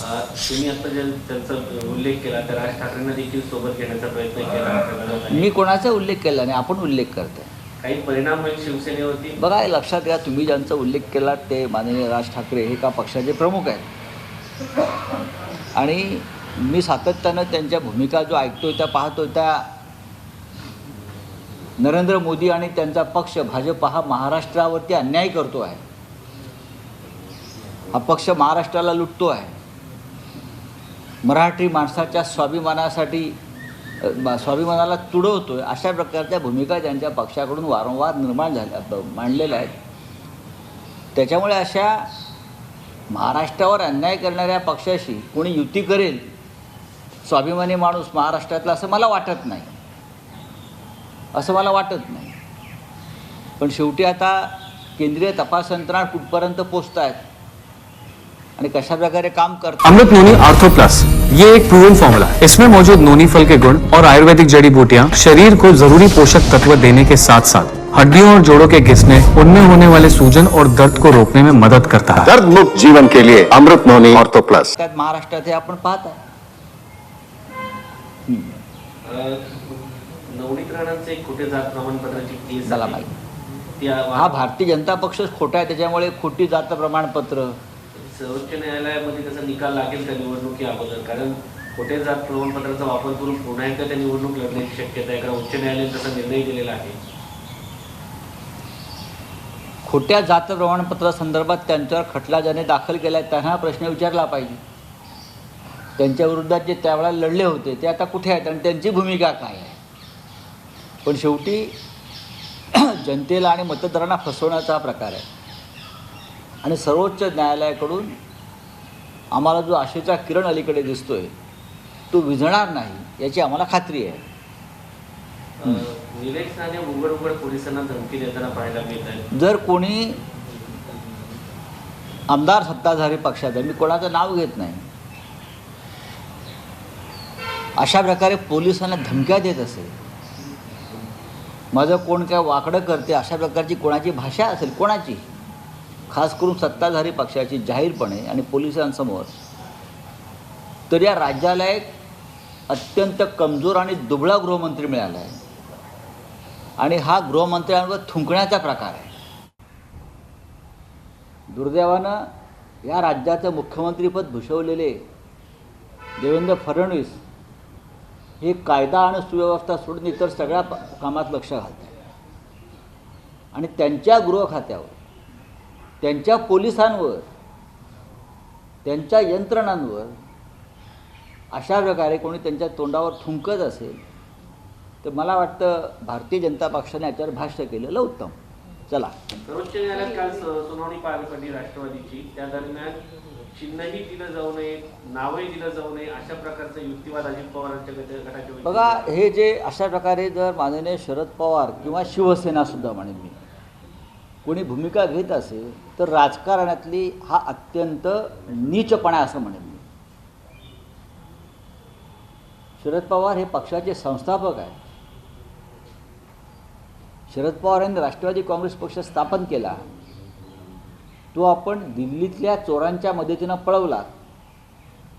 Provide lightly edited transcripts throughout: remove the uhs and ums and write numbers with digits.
तुम्ही आता त्यांचा उल्लेख केला तर राज ठाकरेंना देखील सोबत घेण्याचा प्रयत्न केला. मी कोणाचा उल्लेख केला नाही, आपण उल्लेख करताय. काही परिणाम होईल शिवसेनेवरती? बघा, हे लक्षात घ्या, तुम्ही ज्यांचा उल्लेख केला ते माननीय राज ठाकरे हे का पक्षाचे प्रमुख आहेत आणि मी सातत्यानं त्यांच्या भूमिका जो ऐकतोय त्या पाहतोय त्या नरेंद्र मोदी आणि त्यांचा पक्ष भाजप हा महाराष्ट्रावरती अन्याय करतो आहे. हा पक्ष महाराष्ट्राला लुटतो आहे. मराठी माणसाच्या स्वाभिमानाला तुडवतोय. अशा प्रकारच्या भूमिका त्यांच्या पक्षाकडून वारंवार निर्माण झाल्या मांडलेल्या आहेत. त्याच्यामुळे अशा महाराष्ट्रावर अन्याय करणाऱ्या पक्षाशी कोणी युती करेल स्वाभिमानी माणूस महाराष्ट्रातला असं मला वाटत नाही. पण शेवटी आता केंद्रीय तपास यंत्रणा कुठपर्यंत पोहोचत आहेत आणि कशा प्रकारे काम करतात. अमृत नोनी आर्थो प्लस ये एक प्रूवन फॉर्मूला है. इसमें मौजूद नोनी फल के गुण और आयुर्वेदिक जड़ी बूटियां शरीर को जरूरी पोषक तत्व देने के साथ साथ हड्डियों और जोड़ों के घिसने, उनमें होने वाले सूजन और दर्द को रोकने में मदद करता है. दर्द मुक्त जीवन के लिए अमृत नोनी आर्थो प्लस. त्यात महाराष्ट्रात हे आपण पाहत आहे. नवनीत राणांचे एक खोटे जात प्रमाणपत्राची केस मला माहिती. हा भारतीय जनता पक्षच खोटा आहे, त्याच्यामुळे खोटी जात प्रमाणपत्र. सर्वोच्च न्यायालयामध्ये त्याचा निकाल लागेल त्या निवडणुकी अगोदर, कारण खोटे जात प्रमाणपत्राचा वापर करून पुन्हा एकदा त्या निवडणूक लढण्याची शक्यता आहे, कारण उच्च न्यायालयाने तसा निर्णय दिलेला आहे. खोट्या जात प्रमाणपत्रासंदर्भात त्यांच्यावर खटला ज्याने दाखल केला आहे त्यांना प्रश्न विचारला पाहिजे. त्यांच्या विरोधात जे त्यावेळेला लढले होते ते आता कुठे आहेत आणि त्यांची भूमिका काय आहे. पण शेवटी जनतेला आणि मतदारांना फसवण्याचा हा प्रकार आहे आणि सर्वोच्च न्यायालयाकडून आम्हाला जो आशेचा किरण अलीकडे दिसतोय तो विझणार नाही याची आम्हाला खात्री आहे. निलेश राणे उघड पोलिसांना धमकी देताना पाहायला मिळत आहे. जर कोणी आमदार सत्ताधारी पक्षाचा, मी कोणाचं नाव घेत नाही, अशा प्रकारे पोलिसांना धमक्या देत असेल, माझं कोण काय वाकडं करते अशा प्रकारची कोणाची भाषा असेल, कोणाची, खास करून सत्ताधारी पक्षाची जाहीरपणे आणि पोलिसांसमोर, तर या राज्याला एक अत्यंत कमजोर आणि दुबळा गृहमंत्री मिळाला आहे आणि हा गृहमंत्र्यांवर थुंकण्याचा प्रकार आहे. दुर्दैवानं या राज्याचं मुख्यमंत्रीपद भूषवलेले देवेंद्र फडणवीस हे कायदा आणि सुव्यवस्था सोडून इतर सगळ्या कामात लक्ष घालतात आणि त्यांच्या गृह खात्यावर, त्यांच्या पोलिसांवर, त्यांच्या यंत्रणांवर अशा प्रकारे कोणी त्यांच्या तोंडावर थुंकत असेल तर मला वाटतं भारतीय जनता पक्षाने याच्यावर भाष्य केलेलं उत्तम. चला, सर्वोच्च न्यायालयात काल सुनावणी पार पडली राष्ट्रवादीची. त्या दरम्यान चिन्हही दिलं जाऊ नये, नावही दिलं जाऊ नये, अशा प्रकारचा युक्तिवाद अजित पवारांच्या गटाचे. बघा, हे जे अशा प्रकारे जर माननीय शरद पवार किंवा शिवसेनासुद्धा म्हणेन मी कोणी भूमिका घेत असेल तर राजकारणातली हा अत्यंत नीचपणा असं म्हणेन मी. शरद पवार हे पक्षाचे संस्थापक आहेत. शरद पवार यांनी राष्ट्रवादी काँग्रेस पक्ष स्थापन केला, तो आपण दिल्लीतल्या चोरांच्या मदतीनं पळवला.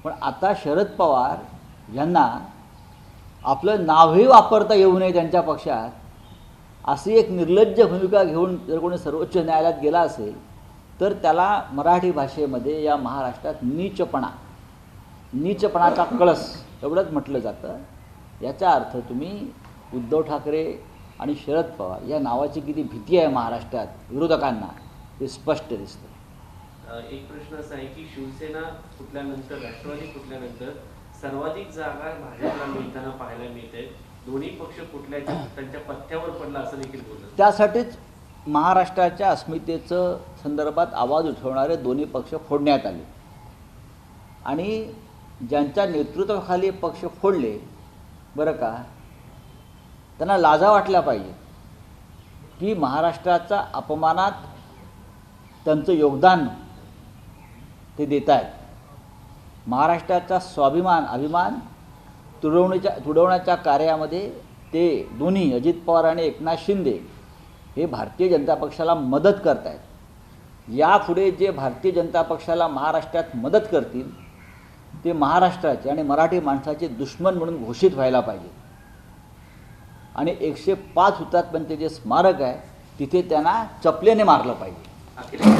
पण आता शरद पवार यांना आपलं नावही वापरता येऊ नये त्यांच्या पक्षात अशी एक निर्लज्ज भूमिका घेऊन जर कोणी सर्वोच्च न्यायालयात गेला असेल तर त्याला मराठी भाषेमध्ये या महाराष्ट्रात नीचपणाचा कळस एवढंच म्हटलं जातं. याचा अर्थ तुम्ही उद्धव ठाकरे आणि शरद पवार या नावाची किती भीती आहे महाराष्ट्रात विरोधकांना हे स्पष्ट दिसतं. एक प्रश्न असा आहे की शिवसेना फुटल्यानंतर, राष्ट्रवादी फुटल्यानंतर सर्वाधिक जागा भाजपला मिळताना पाहायला मिळते. दोन्ही पक्ष फुटल्याच्या त्यांच्या पथ्यावर पडला असं देखील बोललं. त्यासाठीच महाराष्ट्राच्या अस्मितेचं संदर्भात आवाज उठवणारे दोन्ही पक्ष फोडण्यात आले आणि ज्यांच्या नेतृत्वाखाली पक्ष फोडले बरं का, त्यांना लाजा वाटल्या पाहिजे की महाराष्ट्राच्या अपमानात त्यांचं योगदान ते देत आहेत. महाराष्ट्राचा अभिमान तुडवण्याच्या कार्यामध्ये ते दोन्ही अजित पवार आणि एकनाथ शिंदे हे भारतीय जनता पक्षाला मदत करत आहेत. यापुढे जे भारतीय जनता पक्षाला महाराष्ट्रात मदत करतील ते महाराष्ट्राचे आणि मराठी माणसाचे दुश्मन म्हणून घोषित व्हायला पाहिजे आणि 105 हुतात्म्यांचे जे स्मारक आहे तिथे त्यांना चपलेने मारलं पाहिजे. अखिलेश